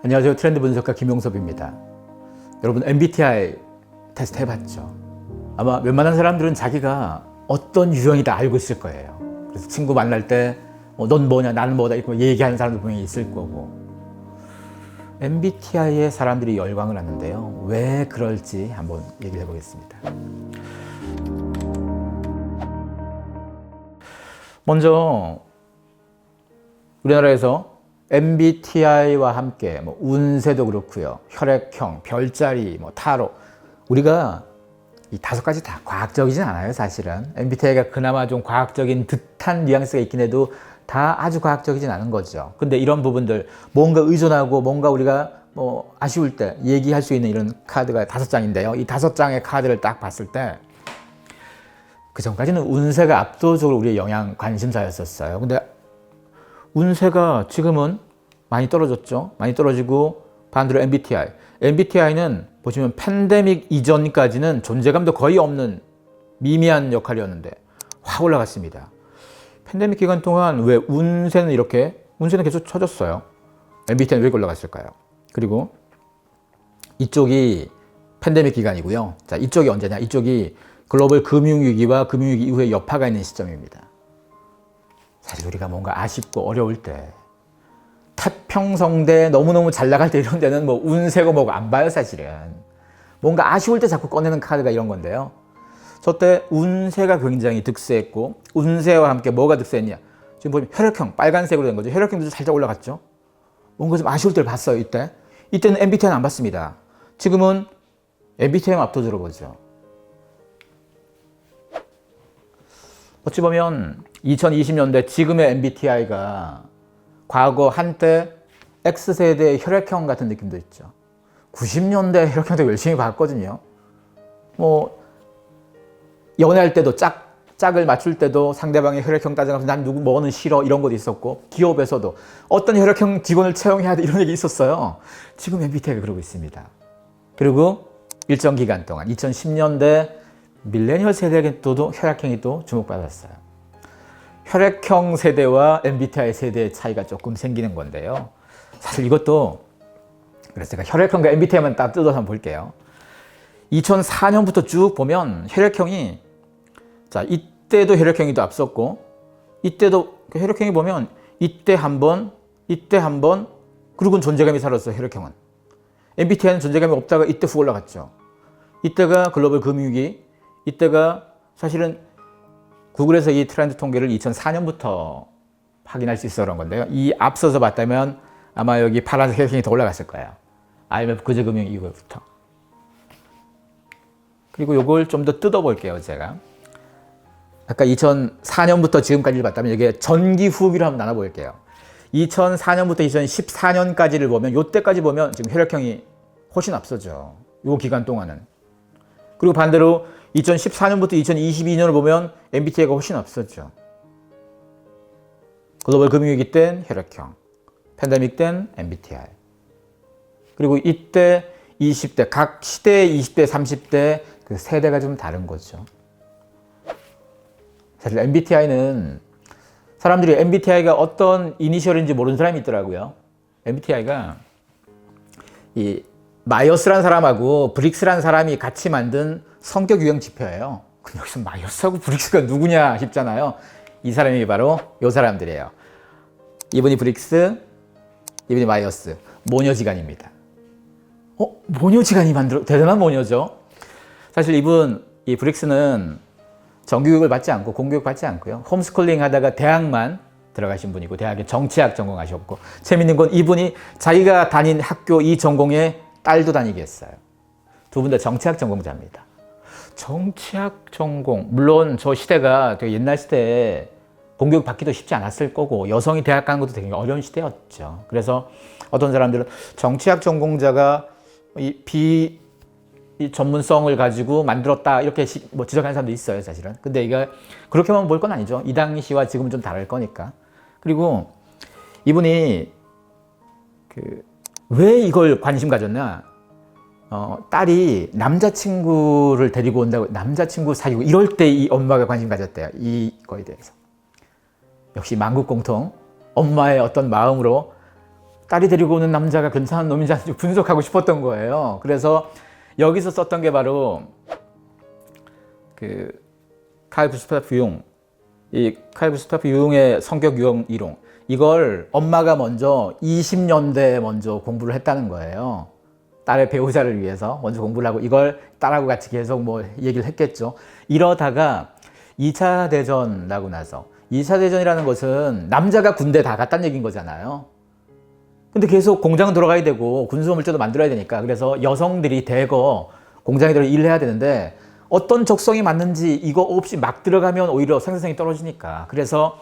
안녕하세요. 트렌드 분석가 김용섭입니다. 여러분 MBTI 테스트 해봤죠? 아마 웬만한 사람들은 자기가 어떤 유형이다 알고 있을 거예요. 그래서 친구 만날 때 넌 뭐냐 나는 뭐다 이렇게 얘기하는 사람도 분명히 있을 거고, MBTI에 사람들이 열광을 하는데요. 왜 그럴지 한번 얘기를 해보겠습니다. 먼저 우리나라에서 MBTI와 함께 운세도 그렇고요, 혈액형, 별자리, 타로, 우리가 이 5가지 다 과학적이진 않아요. 사실은 MBTI가 그나마 좀 과학적인 듯한 뉘앙스가 있긴 해도 다 아주 과학적이진 않은 거죠. 근데 이런 부분들, 뭔가 의존하고 뭔가 우리가 아쉬울 때 얘기할 수 있는 이런 카드가 5장인데요. 이 5장의 카드를 딱 봤을 때 그 전까지는 운세가 압도적으로 우리의 영향 관심사였었어요. 근데 운세가 지금은 많이 떨어졌죠. 많이 떨어지고 반대로 MBTI는 보시면 팬데믹 이전까지는 존재감도 거의 없는 미미한 역할이었는데 확 올라갔습니다. 팬데믹 기간 동안 왜 운세는 계속 쳐졌어요. MBTI는 왜 올라갔을까요? 그리고 이쪽이 팬데믹 기간이고요. 자, 이쪽이 언제냐? 이쪽이 글로벌 금융위기와 금융위기 이후에 여파가 있는 시점입니다. 사실 우리가 뭔가 아쉽고 어려울 때, 태평성대 너무너무 잘 나갈 때 이런 데는 운세고 뭐고 안 봐요. 사실은 뭔가 아쉬울 때 자꾸 꺼내는 카드가 이런 건데요. 저 때 운세가 굉장히 득세했고, 운세와 함께 뭐가 득세했냐? 지금 보면 혈액형 빨간색으로 된 거죠. 혈액형도 살짝 올라갔죠. 뭔가 좀 아쉬울 때를 봤어요. 이때는 MBTI는 안 봤습니다. 지금은 MBTI만 압도적으로 보죠. 어찌 보면 2020년대 지금의 MBTI가 과거 한때 X세대의 혈액형 같은 느낌도 있죠. 90년대 혈액형도 열심히 봤거든요. 연애할 때도 짝을 맞출 때도 상대방의 혈액형 따져가면서 난 누구 뭐는 싫어 이런 것도 있었고, 기업에서도 어떤 혈액형 직원을 채용해야 돼 이런 얘기 있었어요. 지금 MBTI가 그러고 있습니다. 그리고 일정 기간 동안 2010년대 밀레니얼 세대에게도 혈액형이 또 주목받았어요. 혈액형 세대와 MBTI 세대의 차이가 조금 생기는 건데요. 사실 이것도, 그래서 제가 혈액형과 MBTI만 딱 뜯어서 한번 볼게요. 2004년부터 쭉 보면 혈액형이, 자, 이때도 혈액형이 더 앞섰고, 이때도 혈액형이 보면 이때 한 번, 그리고는 존재감이 사라졌어요. 혈액형은. MBTI는 존재감이 없다가 이때 훅 올라갔죠. 이때가 글로벌 금융위기, 이때가 사실은 구글에서 이 트렌드 통계를 2004년부터 확인할 수 있어 그런 건데요. 이 앞서서 봤다면 아마 여기 파란색 혈액형이 더 올라갔을 거예요. IMF 구제금융 이후부터. 그리고 요걸 좀 더 뜯어볼게요, 제가. 아까 2004년부터 지금까지를 봤다면 여기에 전기 후기로 한번 나눠볼게요. 2004년부터 2014년까지를 보면, 요때까지 보면 지금 혈액형이 훨씬 앞서죠. 요 기간 동안은. 그리고 반대로 2014년부터 2022년을 보면 MBTI가 훨씬 앞섰죠. 글로벌 금융위기 땐 혈액형, 팬데믹 땐 MBTI. 그리고 이때 20대, 각 시대의 20대, 30대 그 세대가 좀 다른 거죠. 사실 MBTI는 사람들이 MBTI가 어떤 이니셜인지 모르는 사람이 있더라고요. MBTI가 이 마이어스라는 사람하고 브릭스라는 사람이 같이 만든 성격 유형 지표예요. 그럼 여기서 마이어스하고 브릭스가 누구냐 싶잖아요. 이 사람이 바로 이 사람들이에요. 이분이 브릭스, 이분이 마이어스. 모녀지간입니다. 모녀지간이 대단한 모녀죠. 사실 이 브릭스는 정규교육을 받지 않고 공교육 받지 않고요. 홈스쿨링 하다가 대학만 들어가신 분이고, 대학에 정치학 전공하셨고, 재밌는 건 이분이 자기가 다닌 학교 이 전공에 딸도 다니게 했어요. 두 분 다 정치학 전공자입니다. 정치학 전공, 물론 저 시대가 되게 옛날 시대에 공교육 받기도 쉽지 않았을 거고, 여성이 대학 가는 것도 되게 어려운 시대였죠. 그래서 어떤 사람들은 정치학 전공자가 이 전문성을 가지고 만들었다 이렇게 지적하는 사람도 있어요, 사실은. 근데 이게 그렇게만 볼 건 아니죠. 이 당시와 지금은 좀 다를 거니까. 그리고 이분이 왜 이걸 관심 가졌나? 딸이 남자친구를 데리고 온다고, 남자친구 사귀고 이럴 때 이 엄마가 관심 가졌대요. 이거에 대해서. 역시 만국공통 엄마의 어떤 마음으로 딸이 데리고 오는 남자가 괜찮은 놈인지 아닌지 분석하고 싶었던 거예요. 그래서 여기서 썼던 게 바로 그 카이 구스타프 융, 이 카이 구스타프 융의 성격 유형 이론, 이걸 엄마가 먼저 20년대에 먼저 공부를 했다는 거예요. 딸의 배우자를 위해서 먼저 공부를 하고 이걸 딸하고 같이 계속 뭐 얘기를 했겠죠. 이러다가 2차 대전 나고 나서, 2차 대전이라는 것은 남자가 군대 다 갔다는 얘기인 거잖아요. 근데 계속 공장 들어가야 되고 군수물자도 만들어야 되니까, 그래서 여성들이 대거 공장에 들어 일을 해야 되는데 어떤 적성이 맞는지 이거 없이 막 들어가면 오히려 생산성이 떨어지니까, 그래서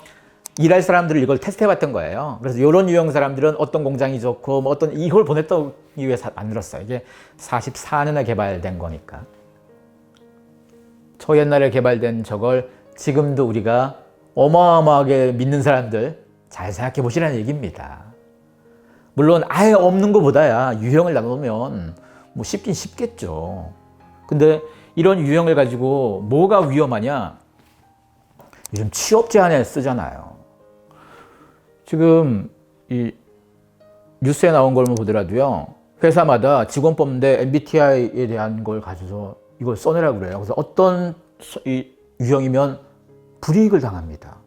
일할 사람들을 이걸 테스트해 봤던 거예요. 그래서 이런 유형 사람들은 어떤 공장이 좋고 뭐 어떤, 이걸 보냈던 이유에 만들었어요. 이게 44년에 개발된 거니까. 초옛날에 개발된 저걸 지금도 우리가 어마어마하게 믿는 사람들 잘 생각해 보시라는 얘기입니다. 물론 아예 없는 것보다야 유형을 나누면 뭐 쉽긴 쉽겠죠. 근데 이런 유형을 가지고 뭐가 위험하냐? 요즘 취업 제한에 쓰잖아요. 지금 이 뉴스에 나온 걸 보더라도요, 회사마다 직원 뽑는데 MBTI에 대한 걸 가져서 이걸 써내라고 그래요. 그래서 어떤 이 유형이면 불이익을 당합니다.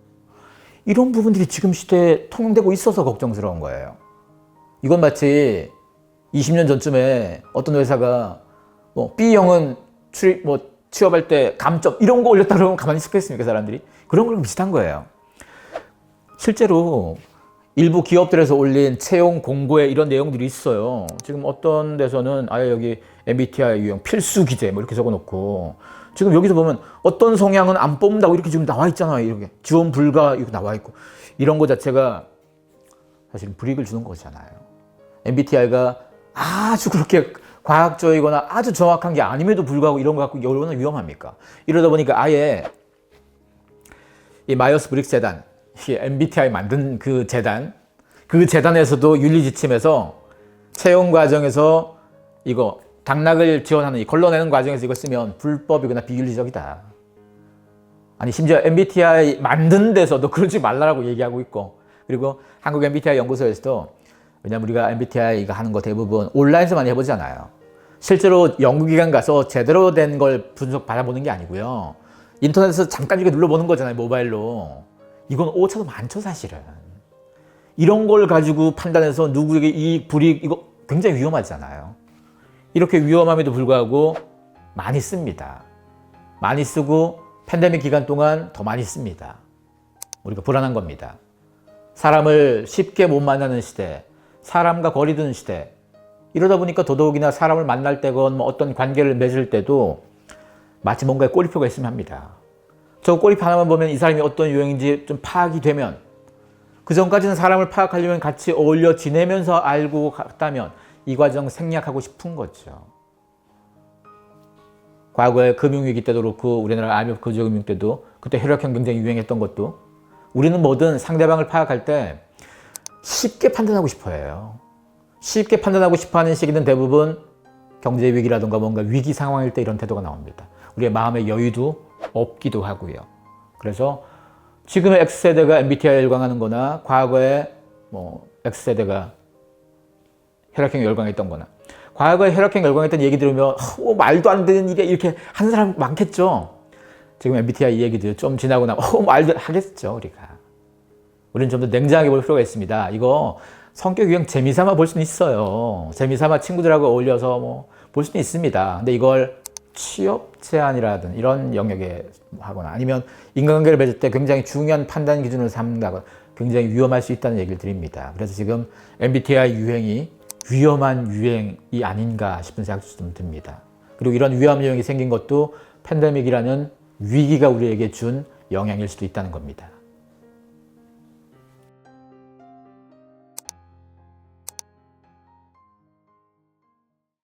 이런 부분들이 지금 시대에 통용되고 있어서 걱정스러운 거예요. 이건 마치 20년 전쯤에 어떤 회사가 뭐 B형은 취업할 때 감점 이런 거 올렸다 그러면 가만히 있겠습니까, 사람들이? 그런 거랑 비슷한 거예요. 실제로 일부 기업들에서 올린 채용 공고에 이런 내용들이 있어요. 지금 어떤 데서는 아예 여기 MBTI 유형 필수 기재 뭐 이렇게 적어놓고, 지금 여기서 보면 어떤 성향은 안 뽑는다고 이렇게 지금 나와 있잖아요. 이렇게 지원 불가 이렇게 나와 있고, 이런 거 자체가 사실 불이익을 주는 거잖아요. MBTI가 아주 그렇게 과학적이거나 아주 정확한 게 아님에도 불구하고 이런 거 갖고 얼마나 위험합니까? 이러다 보니까 아예 이 마이어스 브릭스 재단, MBTI 만든 그 재단에서도 윤리 지침에서 채용 과정에서 이거 당락을 지원하는, 이 걸러내는 과정에서 이거 쓰면 불법이거나 비윤리적이다. 아니 심지어 MBTI 만든 데서도 그러지 말라고 얘기하고 있고, 그리고 한국 MBTI 연구소에서도, 왜냐면 우리가 MBTI가 하는 거 대부분 온라인에서 많이 해보잖아요. 실제로 연구기관 가서 제대로 된 걸 분석 받아보는 게 아니고요, 인터넷에서 잠깐 이렇게 눌러보는 거잖아요, 모바일로. 이건 오차도 많죠, 사실은. 이런 걸 가지고 판단해서 누구에게 이익, 불이익, 이거 굉장히 위험하잖아요. 이렇게 위험함에도 불구하고 많이 씁니다. 많이 쓰고 팬데믹 기간 동안 더 많이 씁니다. 우리가 불안한 겁니다. 사람을 쉽게 못 만나는 시대, 사람과 거리 두는 시대, 이러다 보니까 더더욱이나 사람을 만날 때건 뭐 어떤 관계를 맺을 때도 마치 뭔가에 꼬리표가 있으면 합니다. 저 꼬리표 하나만 보면 이 사람이 어떤 유형인지 좀 파악이 되면, 그 전까지는 사람을 파악하려면 같이 어울려 지내면서 알고 갔다면 이 과정 생략하고 싶은 거죠. 과거에 금융위기 때도 그렇고 우리나라 IMF 거주금융 때도 그때 혈액형 경쟁이 유행했던 것도, 우리는 뭐든 상대방을 파악할 때 쉽게 판단하고 싶어 해요. 쉽게 판단하고 싶어 하는 시기는 대부분 경제위기라든가 뭔가 위기 상황일 때 이런 태도가 나옵니다. 우리의 마음의 여유도 없기도 하고요. 그래서 지금의 X세대가 MBTI에 열광하는 거나 과거에 뭐 X세대가 혈액형에 열광했던 거나, 과거에 혈액형 열광했던 얘기 들으면 말도 안 되는 일에 이렇게 하는 사람 많겠죠. 지금 MBTI 얘기들 좀 지나고 나면 말도 하겠죠, 우리가. 우리는 좀 더 냉정하게 볼 필요가 있습니다. 이거 성격 유형 재미삼아 볼 수는 있어요. 재미삼아 친구들하고 어울려서 뭐 볼 수는 있습니다. 근데 이걸 취업 제한이라든 이런 영역에 하거나 아니면 인간관계를 맺을 때 굉장히 중요한 판단 기준을 삼는다거나 굉장히 위험할 수 있다는 얘기를 드립니다. 그래서 지금 MBTI 유행이 위험한 유행이 아닌가 싶은 생각도 좀 듭니다. 그리고 이런 위험 유행이 생긴 것도 팬데믹이라는 위기가 우리에게 준 영향일 수도 있다는 겁니다.